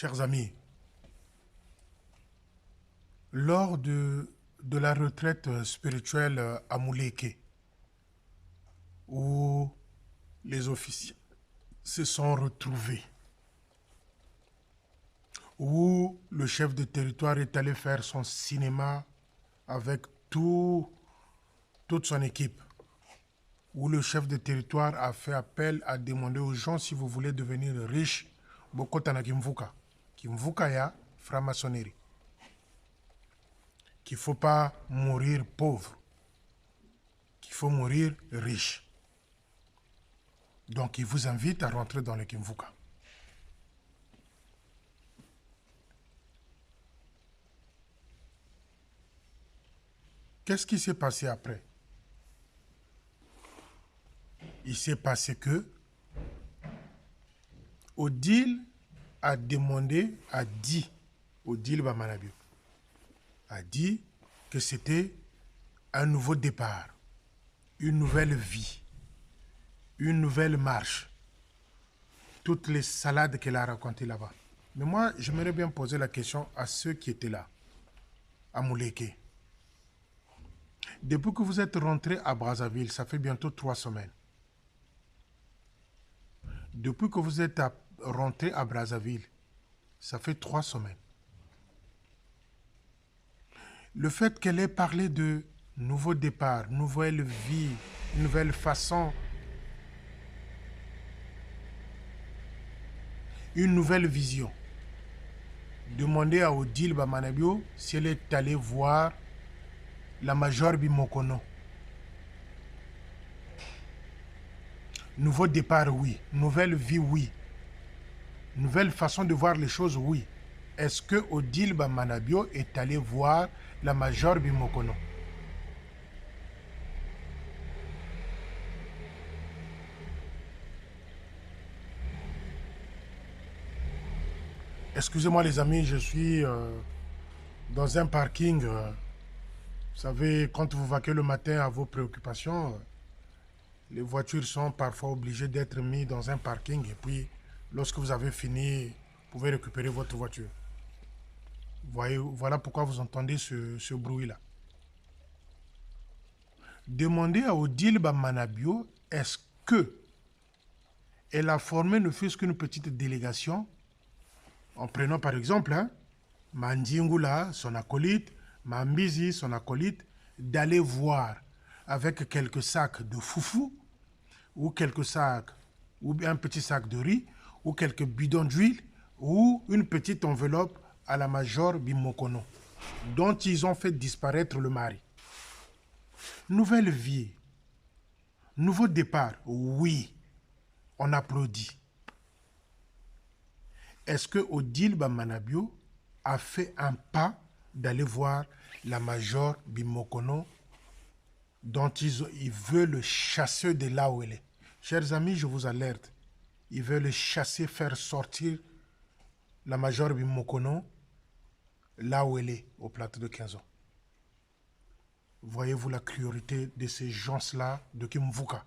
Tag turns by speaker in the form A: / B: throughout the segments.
A: Chers amis, lors de la retraite spirituelle à Mouleke, où les officiers se sont retrouvés, où le chef de territoire est allé faire son cinéma avec toute son équipe, où le chef de territoire a fait appel à demander aux gens si vous voulez devenir riche, Bokotana Kimvuka. Kimvuka ya franc-maçonnerie. Qu'il ne faut pas mourir pauvre, qu'il faut mourir riche. Donc il vous invite à rentrer dans le Kimvuka. Qu'est-ce qui s'est passé après? Il s'est passé que Odile a demandé, Odile Bamanabio, a dit que c'était un nouveau départ, une nouvelle vie, une nouvelle marche. Toutes les salades qu'elle a racontées là-bas. Mais moi, j'aimerais bien poser la question à ceux qui étaient là, à Mouleke. Depuis que vous êtes rentré à Brazzaville, ça fait bientôt 3 semaines. Depuis que vous êtes rentré à Brazzaville, ça fait 3 semaines. Le fait qu'elle ait parlé de nouveau départ, nouvelle vie, nouvelle façon, une nouvelle vision. Demandez à Odile Bamanabio si elle est allée voir la Major Bimokono. Nouveau départ, oui. Nouvelle vie, oui. Nouvelle façon de voir les choses, oui. Est-ce que Odile Bamanabio est allé voir la Major Bimokono? Excusez-moi les amis, je suis dans un parking. Vous savez, quand vous vaquez le matin à vos préoccupations, les voitures sont parfois obligées d'être mises dans un parking et puis lorsque vous avez fini, vous pouvez récupérer votre voiture. Voyez, voilà pourquoi vous entendez ce bruit-là. Demandez à Odile Bamanabio, est-ce que elle a formé ne fût-ce qu'une petite délégation, en prenant par exemple Mandingula, son acolyte, Mambizi, son acolyte, d'aller voir avec quelques sacs de foufou, ou quelques sacs, ou un petit sac de riz, ou quelques bidons d'huile, ou une petite enveloppe à la Major Bimokono, dont ils ont fait disparaître le mari. Nouvelle vie, nouveau départ, oui, on applaudit. Est-ce que Odile Bamanabio a fait un pas d'aller voir la Major Bimokono dont ils veulent chasser de là où elle est? Chers amis, je vous alerte. Ils veulent chasser, faire sortir la Major Bimokono là où elle est, au plateau de 15 ans. Voyez-vous la cruauté de ces gens-là de Kimvuka?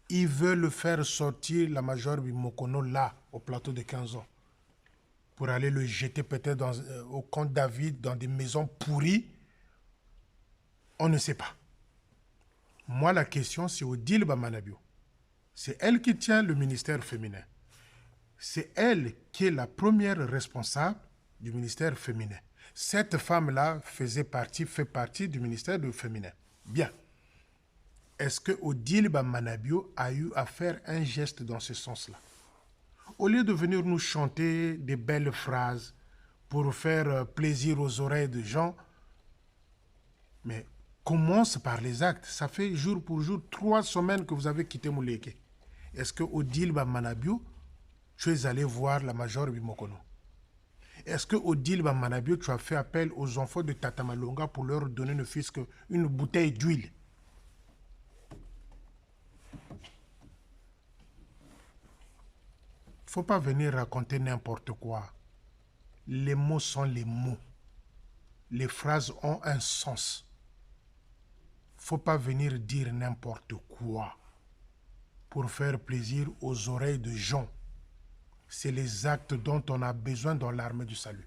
A: Ils veulent faire sortir la Major Bimokono là, au plateau de 15 ans, pour aller le jeter peut-être au camp David, dans des maisons pourries. On ne sait pas. Moi, la question, c'est Odile Bamanabio. C'est elle qui tient le ministère féminin. C'est elle qui est la première responsable du ministère féminin. Cette femme-là fait partie du ministère du féminin. Bien. Est-ce que Odile Bamanabio a eu à faire un geste dans ce sens-là? Au lieu de venir nous chanter des belles phrases pour faire plaisir aux oreilles des gens, mais commence par les actes. Ça fait jour pour jour 3 semaines que vous avez quitté Mouleke. Est-ce que Odile Bamanabio, tu es allé voir la Major Bimokono? Est-ce que Odile Bamanabio, tu as fait appel aux enfants de Tata Malonga pour leur donner ne fût-ce qu'une bouteille d'huile? Il ne faut pas venir raconter n'importe quoi. Les mots sont les mots. Les phrases ont un sens. Il ne faut pas venir dire n'importe quoi pour faire plaisir aux oreilles de gens. c'est les actes dont on a besoin dans l'armée du salut.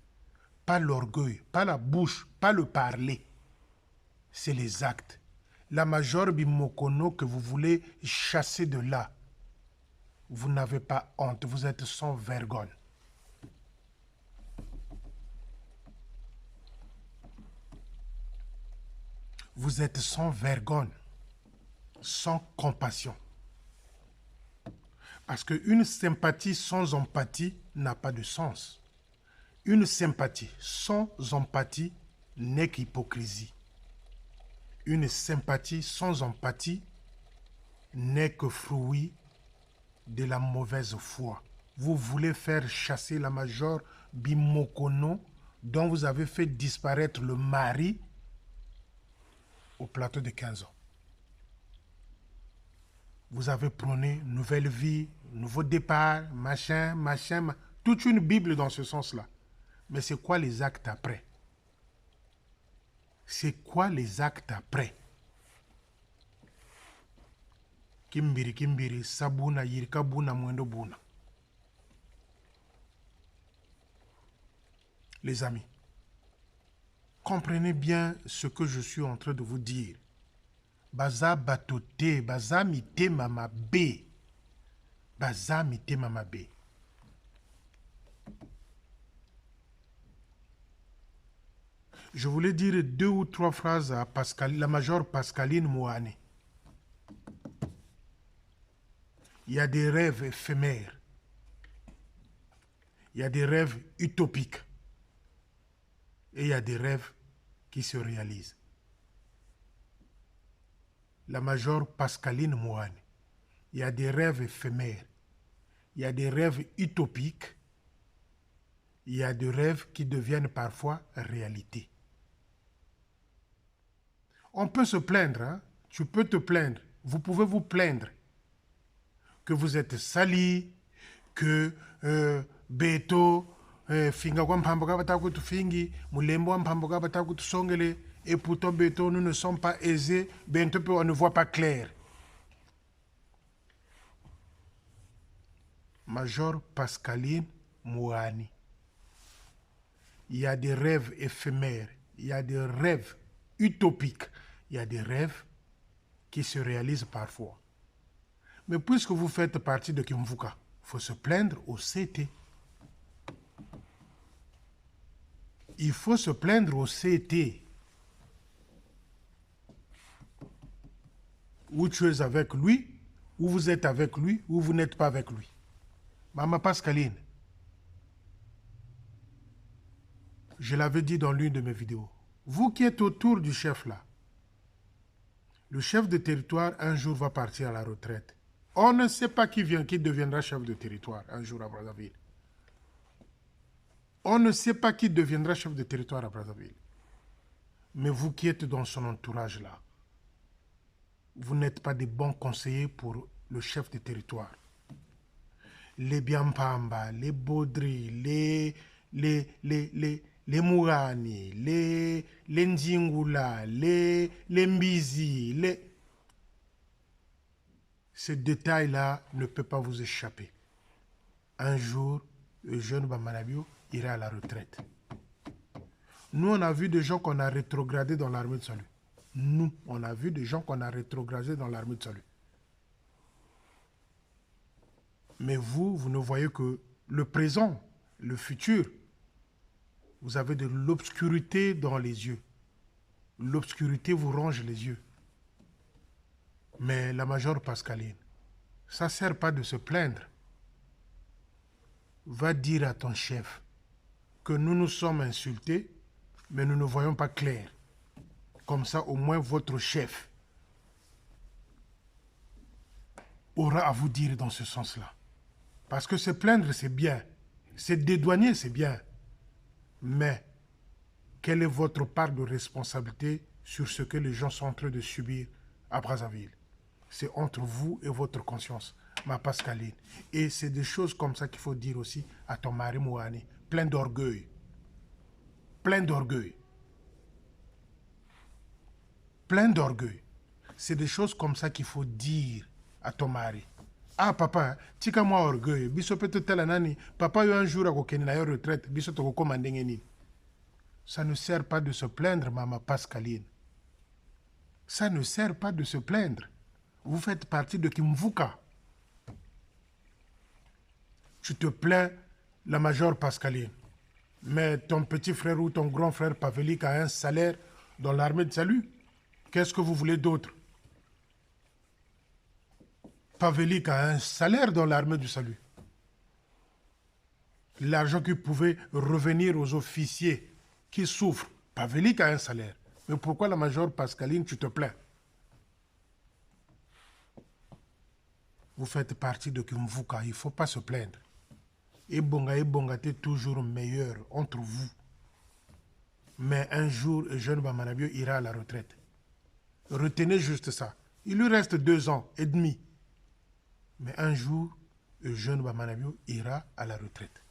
A: Pas l'orgueil, pas la bouche, pas le parler. C'est les actes. La major Bimokono que vous voulez chasser de là, vous n'avez pas honte, vous êtes sans vergogne. Vous êtes sans vergogne, sans compassion. Parce qu'une sympathie sans empathie n'a pas de sens. Une sympathie sans empathie n'est qu'hypocrisie. Une sympathie sans empathie n'est que fruit de la mauvaise foi. Vous voulez faire chasser la major Bimokono dont vous avez fait disparaître le mari au plateau de 15 ans. Vous avez prôné nouvelle vie, nouveau départ, machin, toute une Bible dans ce sens-là. Mais c'est quoi les actes après? C'est quoi les actes après? Kimbiri, sabuna, yirikabuna, mwendo buna. Les amis, comprenez bien ce que je suis en train de vous dire. Baza batote, baza mite mama be. Baza mite mama be. Je voulais dire 2 ou 3 phrases à la major Pascaline Mouane. Il y a des rêves éphémères. Il y a des rêves utopiques. Et il y a des rêves qui se réalisent. La major Pascaline Mouane. Il y a des rêves éphémères. Il y a des rêves utopiques. Il y a des rêves qui deviennent parfois réalité. On peut se plaindre, hein? Tu peux te plaindre. Vous pouvez vous plaindre que vous êtes sali, que Beto, finga kwa mpamboka batakutu fingi, mulembo wa mpamboka batakutu songele, et pourtant Beto, nous ne sommes pas aisés, bientôt on ne voit pas clair. Major Pascaline Mouani. Il y a des rêves éphémères, il y a des rêves utopiques, il y a des rêves qui se réalisent parfois. Mais puisque vous faites partie de Kimvuka, il faut se plaindre au CT. Il faut se plaindre au CT. Ou tu es avec lui, ou vous êtes avec lui, ou vous n'êtes pas avec lui. Maman Pascaline, je l'avais dit dans l'une de mes vidéos, vous qui êtes autour du chef là, le chef de territoire un jour va partir à la retraite. On ne sait pas qui deviendra chef de territoire un jour à Brazzaville. On ne sait pas qui deviendra chef de territoire à Brazzaville. Mais vous qui êtes dans son entourage là, vous n'êtes pas des bons conseillers pour le chef de territoire. Les Biampamba, les Baudry, les Mourani, les Ndjingula, les Mbizi, Ce détail-là ne peut pas vous échapper. Un jour, le jeune Bamanabio ira à la retraite. Nous, on a vu des gens qu'on a rétrogradés dans l'armée de salut. Nous, on a vu des gens qu'on a rétrogradés dans l'armée de salut. Mais vous, vous ne voyez que le présent, le futur. Vous avez de l'obscurité dans les yeux. L'obscurité vous ronge les yeux. Mais la major Pascaline, ça ne sert pas de se plaindre. Va dire à ton chef que nous nous sommes insultés, mais nous ne voyons pas clair. Comme ça, au moins, votre chef aura à vous dire dans ce sens-là. Parce que se plaindre, c'est bien. Se dédouaner, c'est bien. Mais, quelle est votre part de responsabilité sur ce que les gens sont en train de subir à Brazzaville? C'est entre vous et votre conscience, ma Pascaline. Et c'est des choses comme ça qu'il faut dire aussi à ton mari Mouani. Plein d'orgueil. Plein d'orgueil. Plein d'orgueil. C'est des choses comme ça qu'il faut dire à ton mari. Ah, papa, tika moi orgueil. Biso peut-être tel nani. Papa, un jour, à kokeni na yo retraite. Biso to commandé ni. Ça ne sert pas de se plaindre, maman Pascaline. Ça ne sert pas de se plaindre. Vous faites partie de Kimvuka. Tu te plains, la majeure Pascaline. Mais ton petit frère ou ton grand frère Pavlik a un salaire dans l'armée de salut. Qu'est-ce que vous voulez d'autre? Pavlik a un salaire dans l'armée du salut. L'argent qui pouvait revenir aux officiers qui souffrent. Pavlik a un salaire. Mais pourquoi la majeure Pascaline, tu te plains? Vous faites partie de Kimvuka, il ne faut pas se plaindre. Et Bonga, t'es toujours meilleur entre vous. Mais un jour, jeune Bamanabio ira à la retraite. Retenez juste ça. Il lui reste 2 ans et demi. Mais un jour, jeune Bamanabio ira à la retraite.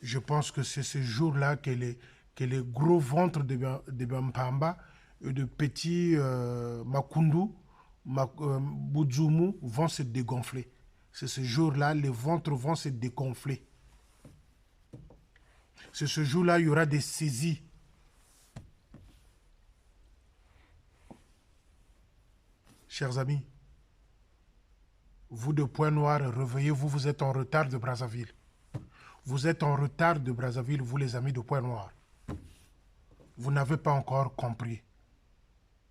A: Je pense que c'est ce jour-là que les gros ventres de Bampamba et de petits Makundu, Budzumu vont se dégonfler. C'est ce jour-là, les ventres vont se dégonfler. C'est ce jour-là, il y aura des saisies. Chers amis, vous de Pointe-Noire, réveillez-vous, vous êtes en retard de Brazzaville. Vous êtes en retard de Brazzaville, vous les amis de Pointe-Noire. Vous n'avez pas encore compris.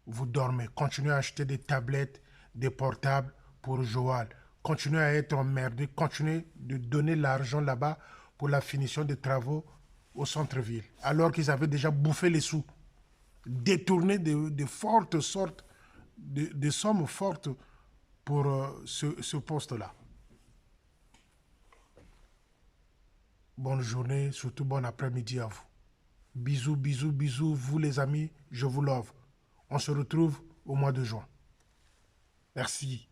A: Vous dormez. Continuez à acheter des tablettes, des portables pour Joal. Continuez à être emmerdé. Continuez de donner l'argent là-bas pour la finition des travaux au centre-ville. Alors qu'ils avaient déjà bouffé les sous. Détourné de fortes sortes, de sommes fortes pour ce poste-là. Bonne journée, surtout bon après-midi à vous. Bisous, bisous, bisous, vous les amis, je vous love. On se retrouve au mois de juin. Merci.